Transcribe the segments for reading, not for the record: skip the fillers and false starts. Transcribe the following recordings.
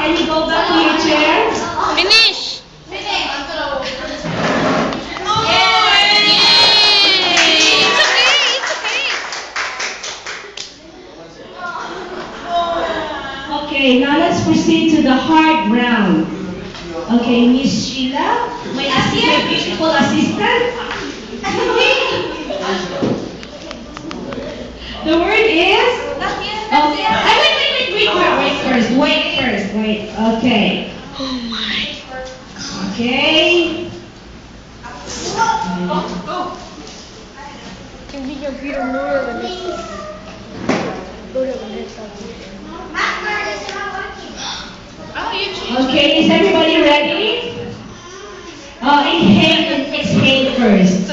can you go back to your chair? Finish! Okay, now let's proceed to the hard round. Okay, Miss Sheila, my beautiful assistant. The word is. Wait first. Okay. Oh my. Okay. Hindi niya biro nura Okay, is everybody ready? Inhale and exhale first.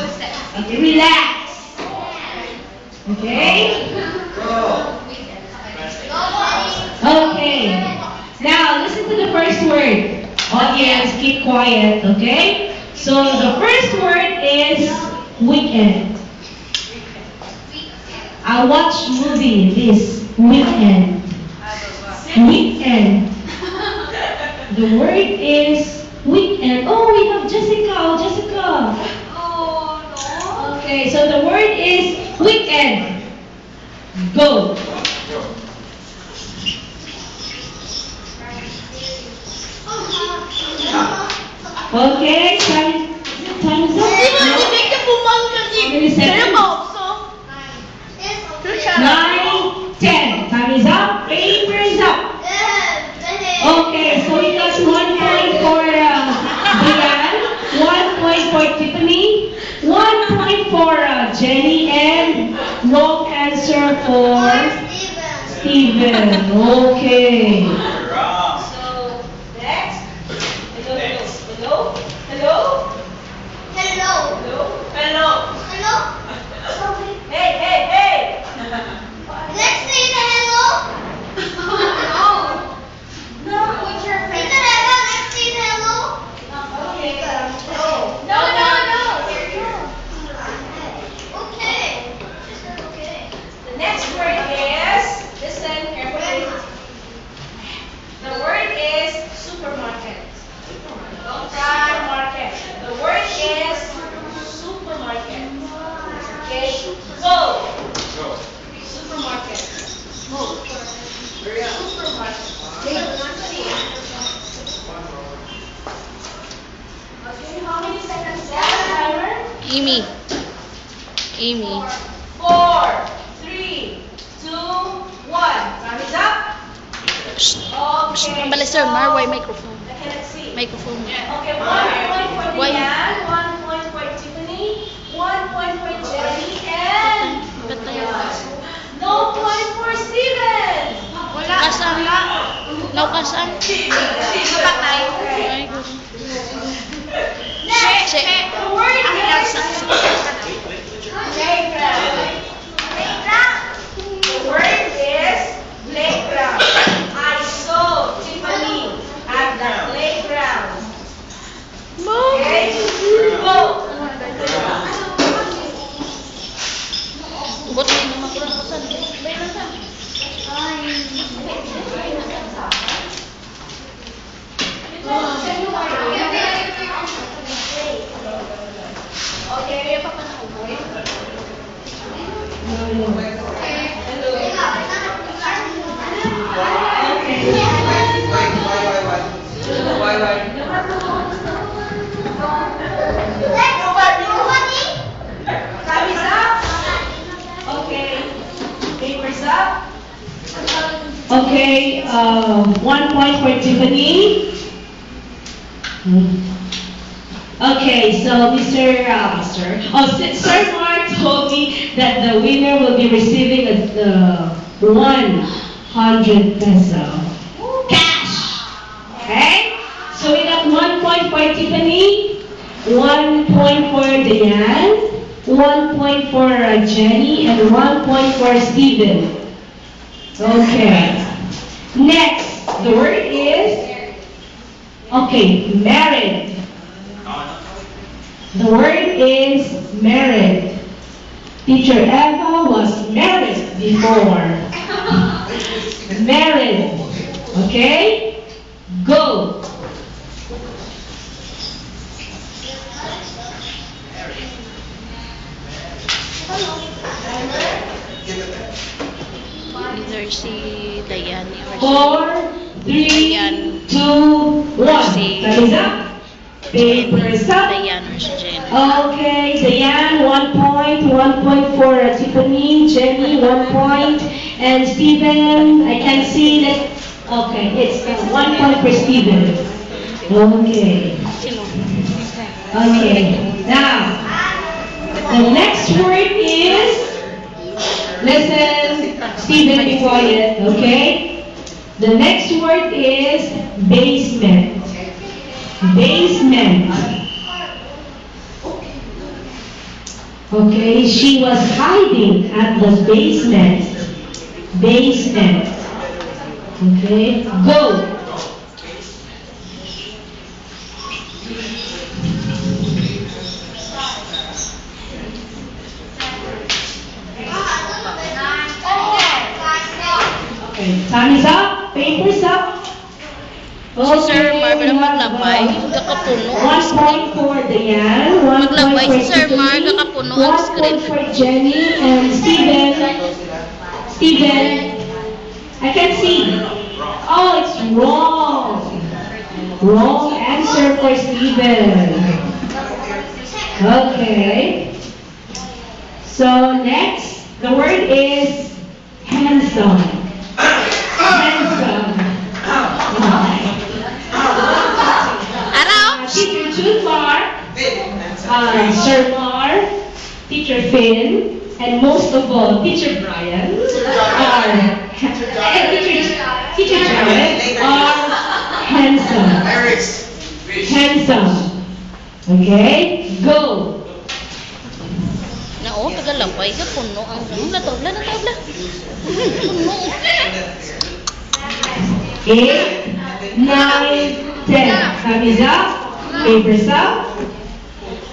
Okay, relax. Okay? Okay. Now, listen to the first word. Audience, keep quiet, okay? So, the first word is weekend. I watch movie this weekend. Weekend. The word is weekend. Oh, we have Jessica. Oh, Jessica. Okay, so the word is weekend. Go. Okay, time is up. Nine, 10. Time is up. Paper is up. Okay, so we got 1 point for Diane, 1 point for Tiffany, 1 point for Jenny, and wrong answer for Steven. Okay. So, next. Hello. Hey. Let's say the hello. No, what's your friend? Let's say the hello. Okay. No. Okay. Okay. The next word is, listen carefully. The word is supermarket. Don't try market. The word is supermarket. Okay? Go. Supermarket. Supermarket. Okay, how many seconds left, timer? Amy. 4, 3, 2, 1. Time is up. Okay. Balik sir, Marway microphone. I cannot see. Microphone. Okay, 1 point for Why? Diane, 1 point for Tiffany, 1 point for Jenny, and no point for Steven. Kasang. No kasang. Okay. Ay, Next, the word is playground. The word is playground. I saw Tiffany at the playground. Okay, go. Ugot na yung mga kinakasan. Okay. Time is up. Okay. Papers up. Okay, 1 point for Tiffany. Okay, so Sir Mark told me that the winner will be receiving a 100 peso cash. Okay? So we got 1 point for Tiffany, 1 point for Diane, 1 point for Jenny, and 1 point for Steven. Okay. Next, the word is, okay, married. The word is married. Teacher Eva was married before. Married. Okay? 4, 3, 2, 1. Si- Time is up. Papers up. Diane or si Jen. Okay, Diane, 1 point. 1 point for Tiffany, Jenny, 1 point. And Steven, I can see that. Okay, it's 1 point for Steven. Okay. Sino? Okay. Now, the next word is, listen, Steven, be quiet, okay? The next word is basement. Basement. Okay, she was hiding at the basement. Basement. Okay, go. Okay, time is up. Papers up. Si Sir Mar, we bilang have, maglabay, kakapuno. 1 point for Diane, 1 Maglabay point si for Sir Mar, Tiffany, kakapuno ang 1 screen. point for Jenny and Steven. Steven, I can see. Oh, it's wrong. Wrong answer for Steven. Okay. So next, the word is handsome. Handsome. Araw? Teacher June Mar, Sir Mar, Teacher Finn, and most of all, Teacher Brian, Teacher Jared are handsome. Handsome. Okay, go. Nao, tagalabay, kapuno. Ang tabla. Puno. 8, 9, 10. Time is up. Papers up.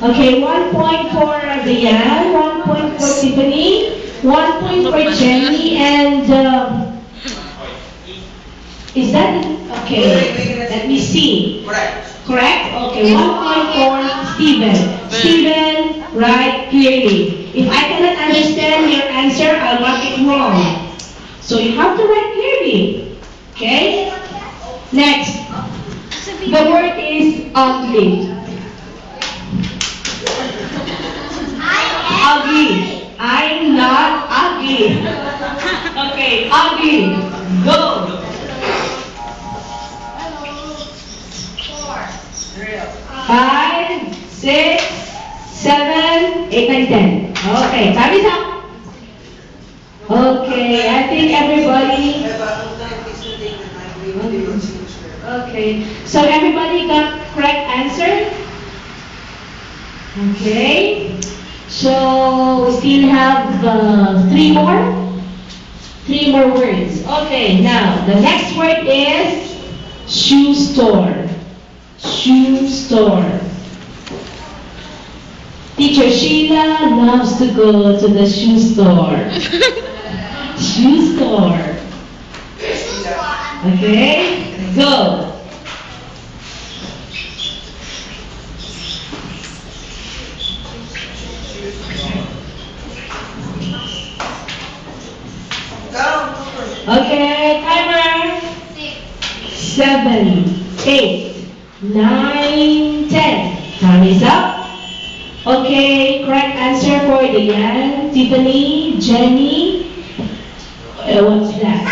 Okay, 1 point for Diane, 1 point for Tiffany, 1 point for Jenny, and is that okay? Let me see. Correct? Okay, 1 point for Steven. Steven, write clearly. If I cannot understand your answer, I'll mark it wrong. So you have to write clearly. Okay? Next. The word is ugly. Ugly. I'm not ugly. Okay, ugly. Go. 5, 6, 7, 8, 9, 10. Okay, time is up. Okay, I think everybody. Okay, so everybody got correct answer? Okay, so we still have 3 more? 3 more words. Okay, now the next word is shoe store. Shoe store. Teacher Sheila loves to go to the shoe store. Shoe store. Okay, go. Okay, timer. 7, 8, 9, 10. Time is up. Okay, correct answer for Diane, Tiffany, Jenny. What's that?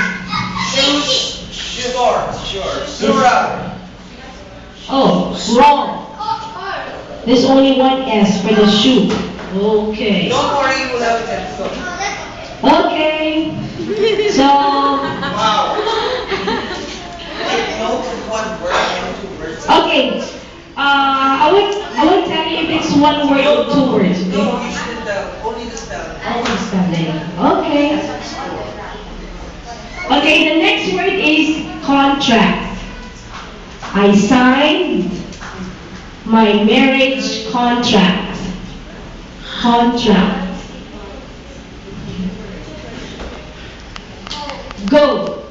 Oh, wrong. There's only one S for the shoe. Okay. Don't worry, we'll have it episode. Okay. So, Wow. No one word, no 2 words. okay. I would tell you if it's 1 word or 2 words. No, Okay? you should only the spelling. Always spelling. Okay. Okay, the next word is contract. I signed my marriage contract. Contract. Go.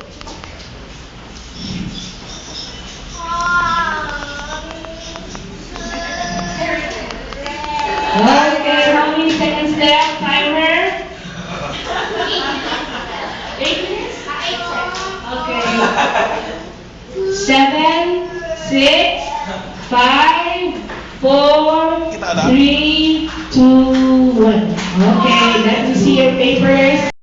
Okay, how many seconds left? Timer? 8 minutes? Okay. 7, 6, 5, 4, 3, 2, 1. Okay, let me see your papers.